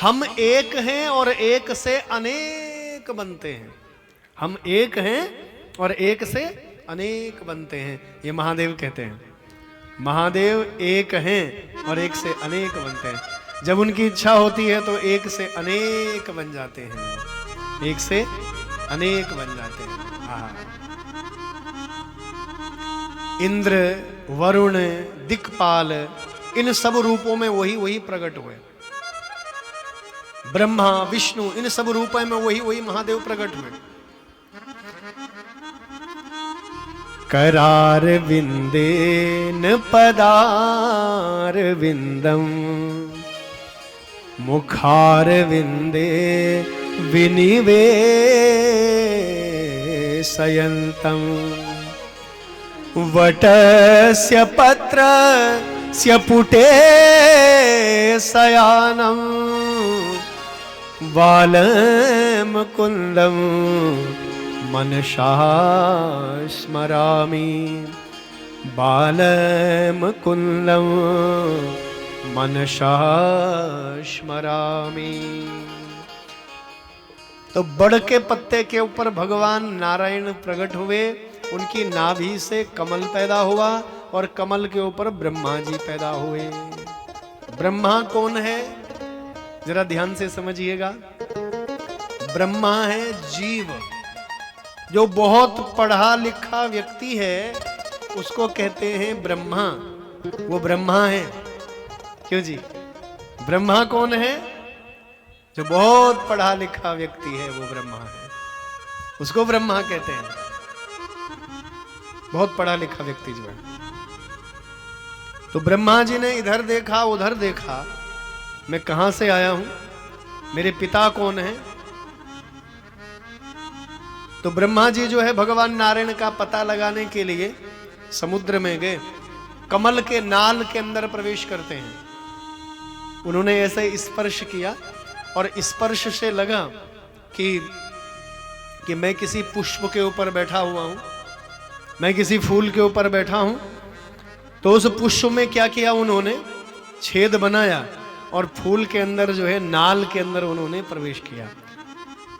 हम एक हैं और एक से अनेक बनते हैं। हम एक हैं और एक से अनेक बनते हैं, ये महादेव कहते हैं। महादेव एक हैं और एक से अनेक बनते हैं। जब उनकी इच्छा होती है तो एक से अनेक बन जाते हैं, एक से अनेक बन जाते हैं। इंद्र, वरुण, दिक्पाल, इन सब रूपों में वही प्रकट हुए। ब्रह्मा, विष्णु, इन सब रूपों में वही महादेव प्रकट हुए। करार विंदेन पदार विंदम, मुखार विंदे विनिवेशयन्तम्, वटस्य पत्रस्य पुटे शयानम्, बालमुकुन्दं मनसा स्मरामि, बालमुकुन्दं मनसा स्मरामि। तो बड़ के पत्ते के ऊपर भगवान नारायण प्रकट हुए। उनकी नाभि से कमल पैदा हुआ और कमल के ऊपर ब्रह्मा जी पैदा हुए। ब्रह्मा कौन है, जरा ध्यान से समझिएगा। ब्रह्मा है जीव। जो बहुत पढ़ा लिखा व्यक्ति है उसको कहते हैं ब्रह्मा। वो ब्रह्मा है। क्यों जी? ब्रह्मा कौन है? जो बहुत पढ़ा लिखा व्यक्ति है वो ब्रह्मा है, उसको ब्रह्मा कहते हैं। बहुत पढ़ा लिखा व्यक्ति जो है। तो ब्रह्मा जी ने इधर देखा उधर देखा, मैं कहां से आया हूं, मेरे पिता कौन है। तो ब्रह्मा जी जो है भगवान नारायण का पता लगाने के लिए समुद्र में गए। कमल के नाल के अंदर प्रवेश करते हैं। उन्होंने ऐसे स्पर्श किया और स्पर्श से लगा कि मैं किसी पुष्प के ऊपर बैठा हुआ हूं, मैं किसी फूल के ऊपर बैठा हूं। तो उस पुष्प में क्या किया, उन्होंने छेद बनाया और फूल के अंदर जो है नाल के अंदर उन्होंने प्रवेश किया।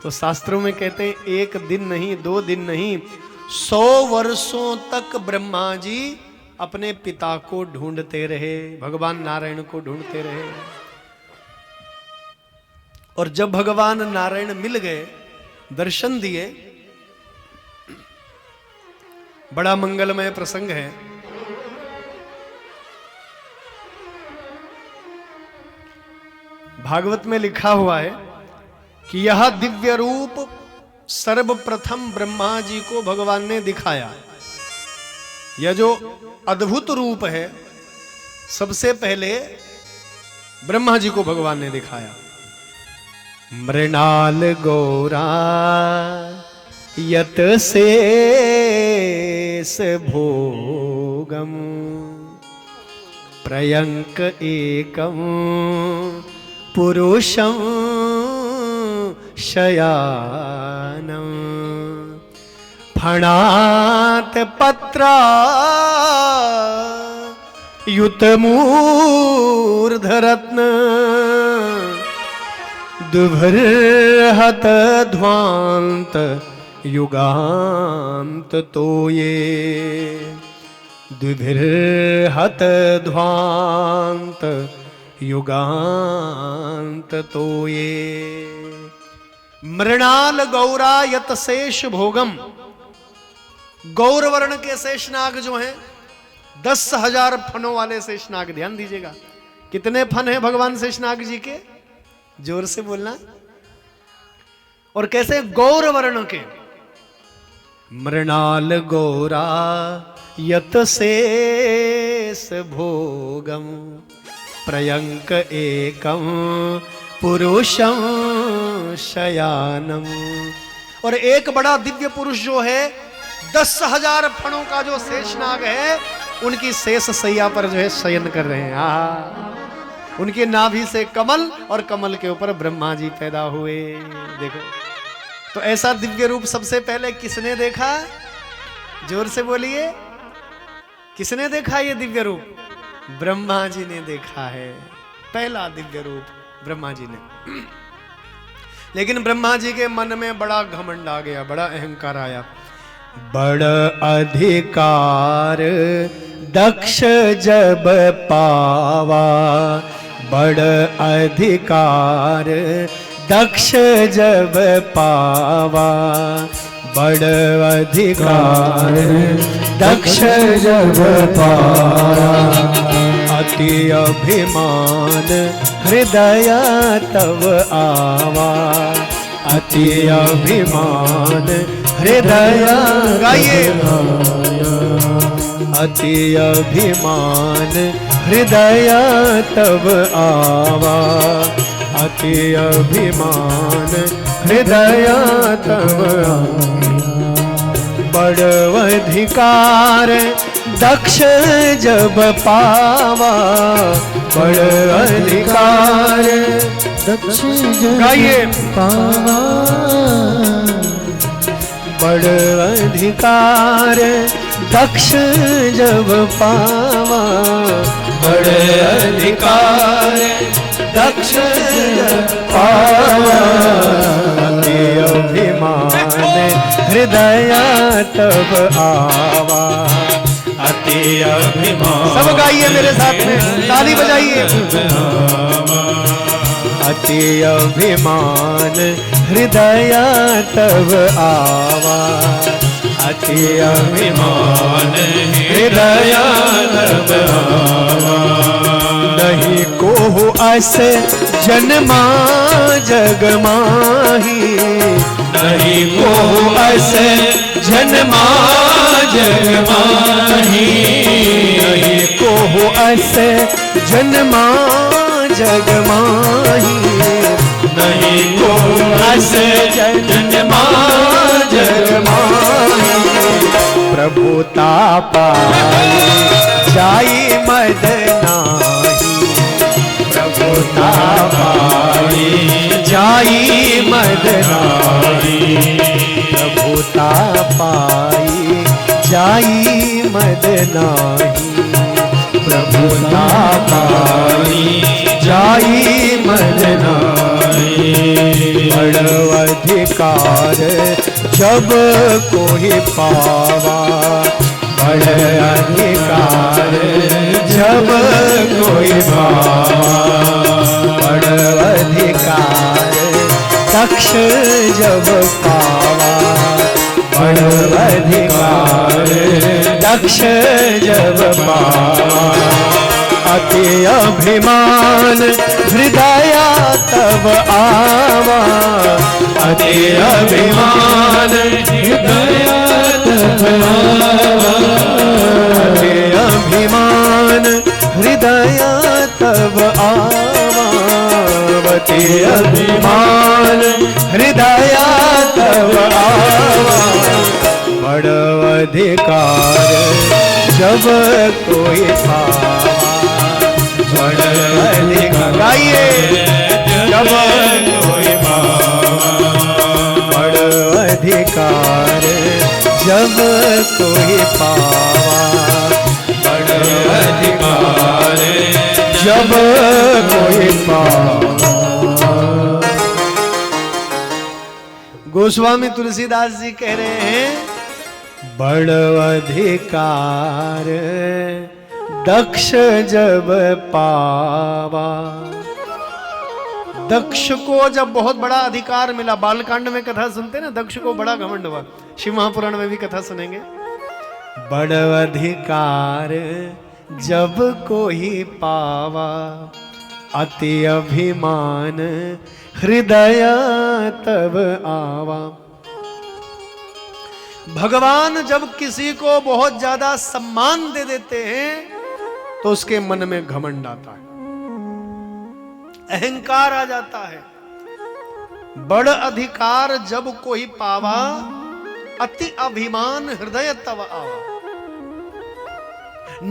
तो शास्त्रों में कहते हैं एक दिन नहीं, 2 दिन नहीं, 100 वर्षों तक ब्रह्मा जी अपने पिता को ढूंढते रहे, भगवान नारायण को ढूंढते रहे। और जब भगवान नारायण मिल गए, दर्शन दिए, बड़ा मंगलमय प्रसंग है। भागवत में लिखा हुआ है कि यह दिव्य रूप सर्वप्रथम ब्रह्मा जी को भगवान ने दिखाया। यह जो अद्भुत रूप है सबसे पहले ब्रह्मा जी को भगवान ने दिखाया। मृणाल गौरा यत शेष भोगम, प्रयंक एकम पुरुषं शयानं, फणात पत्रा युतमूर्धरत्न, दुभर्हत ध्वांत युगांत तोये, दुभिर्हत ध्वांत युगांत तोये। मृणाल गौरा यत शेष भोगम। गौर वर्ण के शेषनाग जो हैं 10,000 फनों वाले शेषनाग। ध्यान दीजिएगा कितने फन हैं भगवान शेषनाग जी के, जोर से बोलना। और कैसे? गौर वर्ण के। मृणाल गौरा यत शेष भोगम, प्रयंक एकम पुरुषं शयानम। और एक बड़ा दिव्य पुरुष जो है 10,000 फणों का जो शेषनाग है उनकी शेष सैया पर जो है शयन कर रहे हैं। उनके नाभि से कमल और कमल के ऊपर ब्रह्मा जी पैदा हुए। देखो तो ऐसा दिव्य रूप सबसे पहले किसने देखा? जोर से बोलिए, किसने देखा ये दिव्य रूप? ब्रह्मा जी ने देखा है। पहला दिव्य रूप ब्रह्मा जी ने। लेकिन ब्रह्मा जी के मन में बड़ा घमंड आ गया, बड़ा अहंकार आया। बड़ अधिकार दक्ष जब पावा, बड़ अधिकार दक्ष जब पावा, बड़ अधिकार दक्ष जब पावा, अति अभिमान हृदय तब आवा, अति अभिमान हृदय गाइए, अति अभिमान हृदय तब आवा, अति अभिमान हृदय तब आवा, बड़ अधिकार दक्ष जब पावा, बड़ अधिकार दक्ष गाइए पावा, बड़ अधिकार दक्ष जब पावा, बड़ अधिकार दक्ष जब पावा, अति अभिमान हृदय तब आवा, अति अभिमान। सब गाइए मेरे साथ में, ताली बजाइए। अति अभिमान हृदय तब आवा, अति अभिमान हृदय तब आवा, नहीं को अस जन्मा जग माही, नहीं को अस जन्मा जग माही, नहीं को अस जन्मा जग माही, नहीं को अस जन्मा जग माही, प्रभुता पाई जाई मद नाही, प्रभुता पाई जाई मद नाही, प्रभुता पाई जाई मद नाही, प्रभुता पाई जाई मद नाही, बड़ अधिकार जब कोई पावा, बड़ अधिकार जब कोई पावा, बड़ अधिकार दक्ष जब पावा, बड़ अधिकार दक्ष जब पावा, अति अभिमान हृदय तब आवा, अति अभिमान हृदय तब आवा, अति अभिमान हृदय तब आवा, अति अभिमान हृदय तब आवा, बड़ अधिकार जब कोई पावा, बड़ अधिकार गाइए, जब कोई पावा, बड़ अधिकार जब कोई पावा, बड़ अधिकार जब कोई पावा। गोस्वामी तुलसीदास जी कह रहे हैं, बड़ अधिकार दक्ष जब पावा। दक्ष को जब बहुत बड़ा अधिकार मिला, बालकांड में कथा सुनते ना, दक्ष को बड़ा घमंड हुआ, शिव महापुराण में भी कथा सुनेंगे। बड़ अधिकार जब कोई पावा, अति अभिमान हृदय तब आवा। भगवान जब किसी को बहुत ज्यादा सम्मान दे देते हैं तो उसके मन में घमंड आता है, अहंकार आ जाता है। बड़ अधिकार जब कोई पावा, अति अभिमान हृदय तब आवा।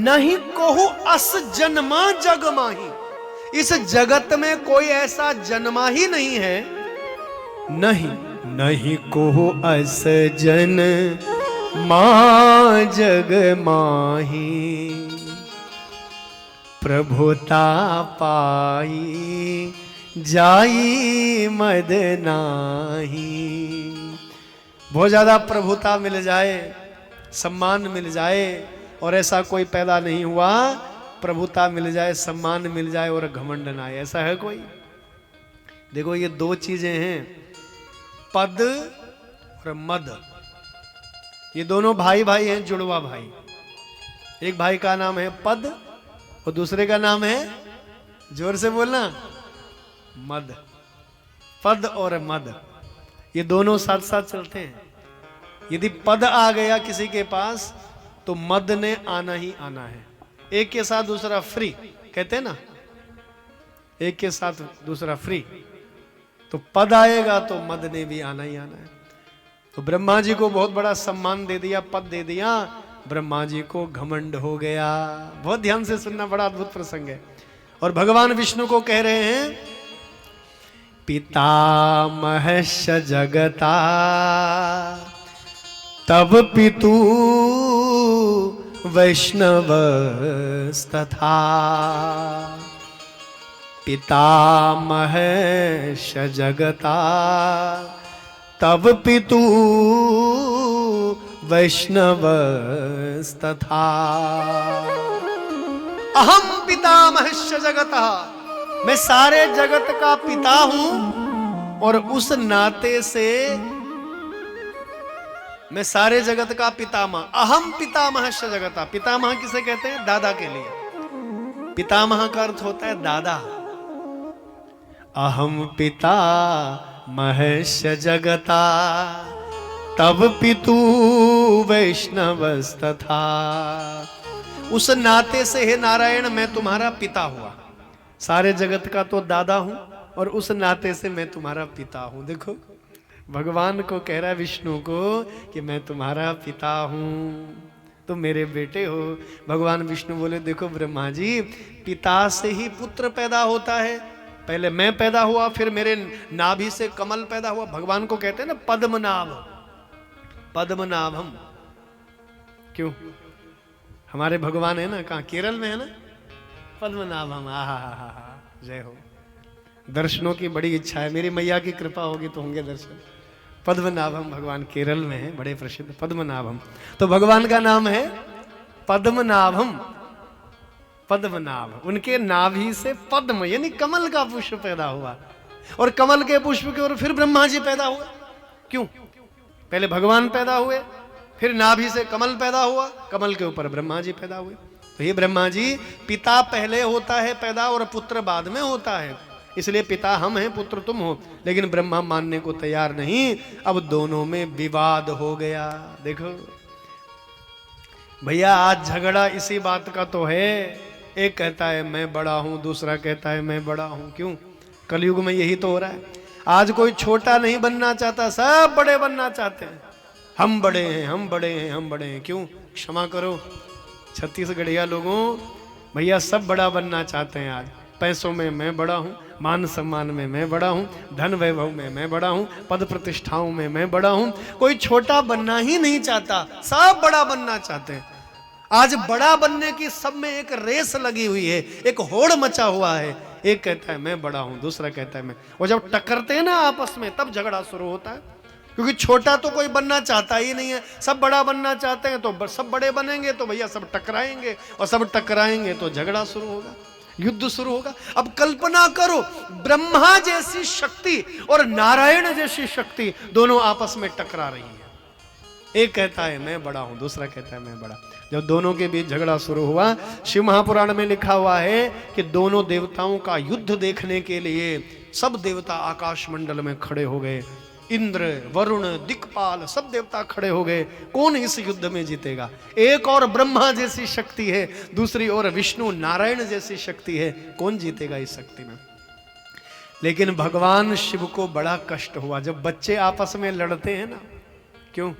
नहीं कोहु अस जन्मा जग माही, इस जगत में कोई ऐसा जन्मा ही नहीं है, नहीं कोहु अस जन मां जग माही। प्रभुता पाई जाई मद नाही। बहुत ज्यादा प्रभुता मिल जाए, सम्मान मिल जाए, और ऐसा कोई पैदा नहीं हुआ, प्रभुता मिल जाए, सम्मान मिल जाए और घमंड ना आए, ऐसा है कोई? देखो ये दो चीजें हैं, पद और मद। ये दोनों भाई भाई हैं, जुड़वा भाई। एक भाई का नाम है पद और दूसरे का नाम है, जोर से बोलना, मद। पद और मद ये दोनों साथ साथ चलते हैं। यदि पद आ गया किसी के पास तो मद ने आना ही आना है। एक के साथ दूसरा फ्री कहते हैं ना, एक के साथ दूसरा फ्री, तो पद आएगा तो मद ने भी आना ही आना है। तो ब्रह्मा जी को बहुत बड़ा सम्मान दे दिया, पद दे दिया, ब्रह्मा जी को घमंड हो गया। बहुत ध्यान से सुनना, बड़ा अद्भुत प्रसंग है। और भगवान विष्णु को कह रहे हैं, पितामहश्च जगता तब पितु वैष्णवस्तथा। पितामहश्च जगता तब पितु वैष्णवस्तथा। अहम पितामहश्च जगतः, मैं सारे जगत का पिता हूं, और उस नाते से मैं सारे जगत का पितामह। अहम पितामहश्च जगतः, पितामह किसे कहते हैं? दादा के लिए। पितामह का अर्थ होता है दादा। अहम पितामहश्च जगता तब पितु वैष्णवस्तथा। उस नाते से हे नारायण मैं तुम्हारा पिता हुआ। सारे जगत का तो दादा हूं और उस नाते से मैं तुम्हारा पिता हूं। देखो भगवान को कह रहा है, विष्णु को, कि मैं तुम्हारा पिता हूं, तुम मेरे बेटे हो। भगवान विष्णु बोले, देखो ब्रह्मा जी, पिता से ही पुत्र पैदा होता है। पहले मैं पैदा हुआ, फिर मेरे नाभि से कमल पैदा हुआ। भगवान को कहते हैं ना पद्मनाभ, पद्मनाभम। क्यों? हमारे भगवान है ना, कहाँ? केरल में है ना, पद्मनाभम। आहा, जय हो। दर्शनों की बड़ी इच्छा है, मेरी मैया की कृपा होगी तो होंगे दर्शन। पद्मनाभम भगवान केरल में है, बड़े प्रसिद्ध पद्मनाभम। तो भगवान का नाम है पद्मनाभम, पद्मनाभ। उनके नाभि से पद्म यानी कमल का पुष्प पैदा हुआ, और कमल के पुष्प के और फिर ब्रह्मा जी पैदा हुए। क्यों? पहले भगवान पैदा हुए, फिर नाभि से कमल पैदा हुआ, कमल के ऊपर ब्रह्मा जी पैदा हुए। तो ये ब्रह्मा जी, पिता पहले होता है पैदा और पुत्र बाद में होता है। इसलिए पिता हम हैं, पुत्र तुम हो। लेकिन ब्रह्मा मानने को तैयार नहीं। अब दोनों में विवाद हो गया। देखो भैया, आज झगड़ा इसी बात का तो है। एक कहता है मैं बड़ा हूं, दूसरा कहता है मैं बड़ा हूं। क्यों? कलयुग में यही तो हो रहा है। आज कोई छोटा नहीं बनना चाहता, सब बड़े बनना चाहते हैं। हम बड़े हैं, हम बड़े हैं, हम बड़े हैं। क्यों? क्षमा करो छत्तीसगढ़िया लोगों, भैया सब बड़ा बनना चाहते हैं। आज पैसों में मैं बड़ा हूं, मान सम्मान में मैं बड़ा हूं, धन वैभव में मैं बड़ा हूं, पद प्रतिष्ठाओं में मैं बड़ा हूं। कोई छोटा बनना ही नहीं चाहता, सब बड़ा बनना चाहते हैं। आज बड़ा बनने की सब में एक रेस लगी हुई है, एक होड़ मचा हुआ है। एक कहता है मैं बड़ा हूं, दूसरा कहता है मैं। और जब टकरते हैं ना आपस में, तब झगड़ा शुरू होता है। क्योंकि छोटा तो कोई बनना चाहता ही नहीं है, सब बड़ा बनना चाहते हैं। तो सब बड़े बनेंगे तो भैया सब टकराएंगे, और सब टकराएंगे तो झगड़ा शुरू होगा, युद्ध शुरू होगा। अब कल्पना करो, ब्रह्मा जैसी शक्ति और नारायण जैसी शक्ति दोनों आपस में टकरा रही है। एक कहता है मैं बड़ा हूं, दूसरा कहता है मैं बड़ा। जब दोनों के बीच झगड़ा शुरू हुआ, शिव महापुराण में लिखा हुआ है कि दोनों देवताओं का युद्ध देखने के लिए सब देवता आकाश मंडल में खड़े हो गए। इंद्र, वरुण, दिक्पाल सब देवता खड़े हो गए। कौन इस युद्ध में जीतेगा? एक और ब्रह्मा जैसी शक्ति है, दूसरी ओर विष्णु नारायण जैसी शक्ति है। कौन जीतेगा इस शक्ति में? लेकिन भगवान शिव को बड़ा कष्ट हुआ जब बच्चे आपस में लड़ते हैं ना। क्यों?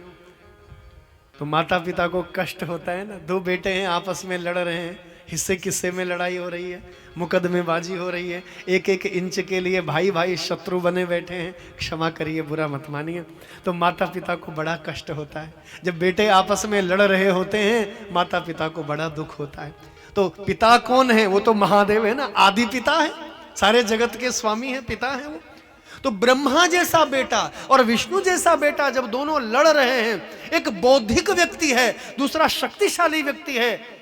तो माता पिता को कष्ट होता है ना। दो बेटे हैं, आपस में लड़ रहे हैं, हिस्से किस्से में लड़ाई हो रही है, मुकदमेबाजी हो रही है। एक एक इंच के लिए भाई भाई शत्रु बने बैठे हैं। क्षमा करिए, बुरा मत मानिए। तो माता पिता को बड़ा कष्ट होता है जब बेटे आपस में लड़ रहे होते हैं। माता पिता को बड़ा दुख होता है। तो पिता कौन है? वो तो महादेव है ना, आदि पिता है। सारे जगत के स्वामी हैं, पिता हैं वो। तो ब्रह्मा जैसा बेटा और विष्णु जैसा बेटा जब दोनों लड़ रहे हैं, एक बौद्धिक व्यक्ति है, दूसरा शक्तिशाली व्यक्ति है,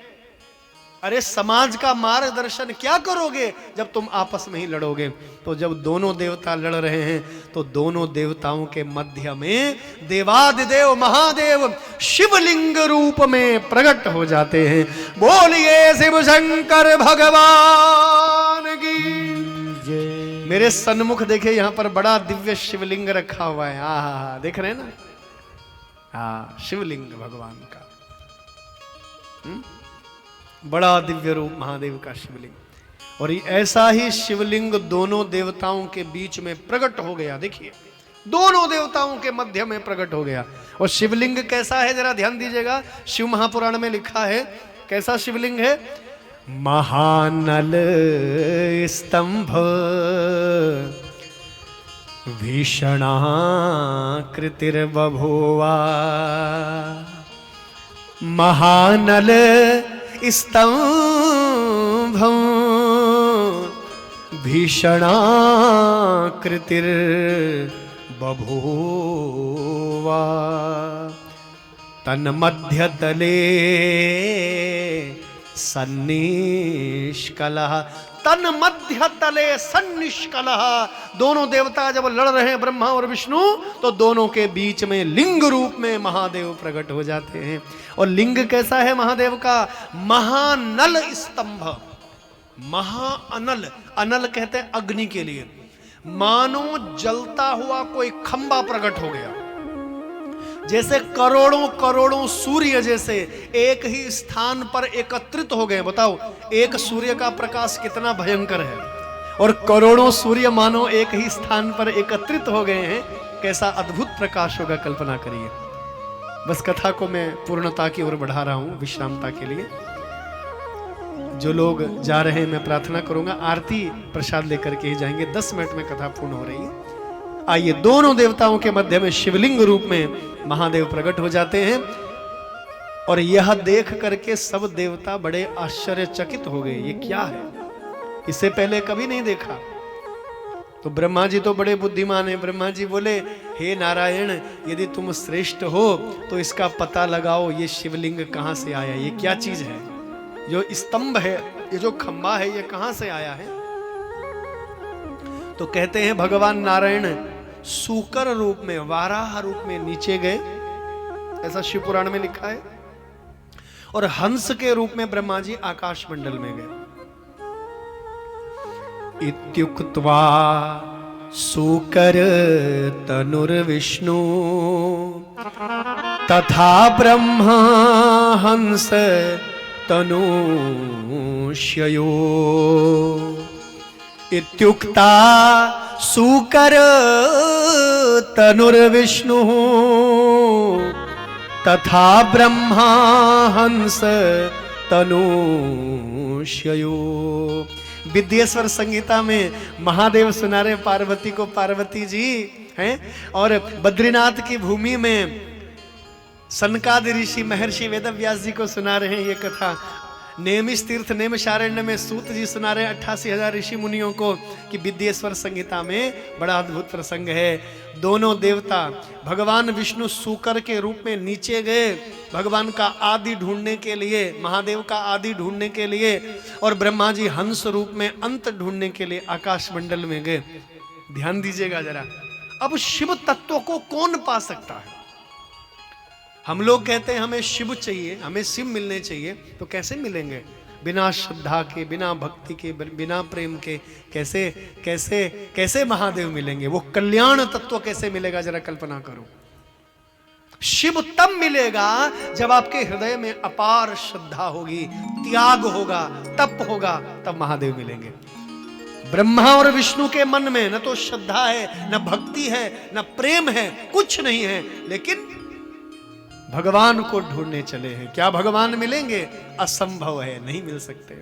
अरे समाज का मार्गदर्शन क्या करोगे जब तुम आपस में ही लड़ोगे। तो जब दोनों देवता लड़ रहे हैं तो दोनों देवताओं के मध्य में देवादिदेव महादेव शिवलिंग रूप में प्रकट हो जाते हैं। बोलिए शिव शंकर भगवान की जय। मेरे सन्मुख देखे, यहां पर बड़ा दिव्य शिवलिंग रखा हुआ है। आहा, देख रहे हैं ना, हाँ, शिवलिंग भगवान का बड़ा दिव्य रूप महादेव का शिवलिंग। और ऐसा ही शिवलिंग दोनों देवताओं के बीच में प्रकट हो गया। देखिए, दोनों देवताओं के मध्य में प्रकट हो गया। और शिवलिंग कैसा है जरा ध्यान दीजिएगा, शिव महापुराण में लिखा है कैसा शिवलिंग है। महानल स्तंभ भीषणाकृतिर्बभूवा, महानल स्तंभं भीषणाकृतिर्बभूवा, तन्मध्यतले सन्निष्कलः, तन्मध्यतले सन्निष्कलः। दोनों देवता जब लड़ रहे हैं ब्रह्मा और विष्णु, तो दोनों के बीच में लिंग रूप में महादेव प्रकट हो जाते हैं। और लिंग कैसा है महादेव का, महानल स्तंभ, महाअनल, अनल कहते हैं अग्नि के लिए, मानो जलता हुआ कोई खंबा प्रकट हो गया, जैसे करोड़ों करोड़ों सूर्य जैसे एक ही स्थान पर एकत्रित हो गए। बताओ, एक सूर्य का प्रकाश कितना भयंकर है, और करोड़ों सूर्य मानो एक ही स्थान पर एकत्रित हो गए हैं, कैसा अद्भुत प्रकाश होगा, कल्पना करिए। बस कथा को मैं पूर्णता की ओर बढ़ा रहा हूं विश्रामता के लिए। जो लोग जा रहे हैं, मैं प्रार्थना करूंगा आरती प्रसाद लेकर के ही जाएंगे, 10 मिनट में कथा पूर्ण हो रही है। आइए, दोनों देवताओं के मध्य में शिवलिंग रूप में महादेव प्रकट हो जाते हैं। और यह देख करके सब देवता बड़े आश्चर्यचकित हो गए, ये क्या है, इससे पहले कभी नहीं देखा। तो ब्रह्मा जी तो बड़े बुद्धिमान हैं। ब्रह्मा जी बोले, हे नारायण, यदि तुम श्रेष्ठ हो तो इसका पता लगाओ, ये शिवलिंग कहां से आया, ये क्या चीज है, जो स्तंभ है, ये जो खंबा है, ये कहां से आया है। तो कहते हैं भगवान नारायण सूकर रूप में, वाराह रूप में नीचे गए, ऐसा शिव पुराण में लिखा है। और हंस के रूप में ब्रह्मा जी आकाश मंडल में गए। इत्युक्त्वा सूकर तनुर्विष्णु तथा ब्रह्मा हंस तनुष्ययो। इत्युक्ता सूकर तनुर्विष्णु तथा ब्रह्मा हंस तनुष्ययो। विद्येश्वर संगीता में महादेव सुना रहे पार्वती को, पार्वती जी हैं, और बद्रीनाथ की भूमि में सनकादि ऋषि महर्षि वेदव्यास जी को सुना रहे हैं ये कथा। नेमिष तीर्थ नेमिषारण्य में सूत जी सुना रहे 88,000 ऋषि मुनियों को कि विद्येश्वर संगीता में बड़ा अद्भुत प्रसंग है। दोनों देवता भगवान विष्णु सूकर के रूप में नीचे गए भगवान का आदि ढूंढने के लिए, महादेव का आदि ढूंढने के लिए, और ब्रह्मा जी हंस रूप में अंत ढूंढने के लिए आकाश मंडल में गए। ध्यान दीजिएगा जरा, अब शिव तत्व को कौन पा सकता है। हम लोग कहते हैं हमें शिव चाहिए, हमें शिव मिलने चाहिए, तो कैसे मिलेंगे, बिना श्रद्धा के, बिना भक्ति के, बिना प्रेम के कैसे कैसे कैसे महादेव मिलेंगे। वो कल्याण तत्व कैसे मिलेगा, जरा कल्पना करो। शिव तब मिलेगा जब आपके हृदय में अपार श्रद्धा होगी, त्याग होगा, तप होगा, तब महादेव मिलेंगे। ब्रह्मा और विष्णु के मन में न तो श्रद्धा है, न भक्ति है, न प्रेम है, कुछ नहीं है, लेकिन भगवान को ढूंढने चले हैं। क्या भगवान मिलेंगे? असंभव है, नहीं मिल सकते।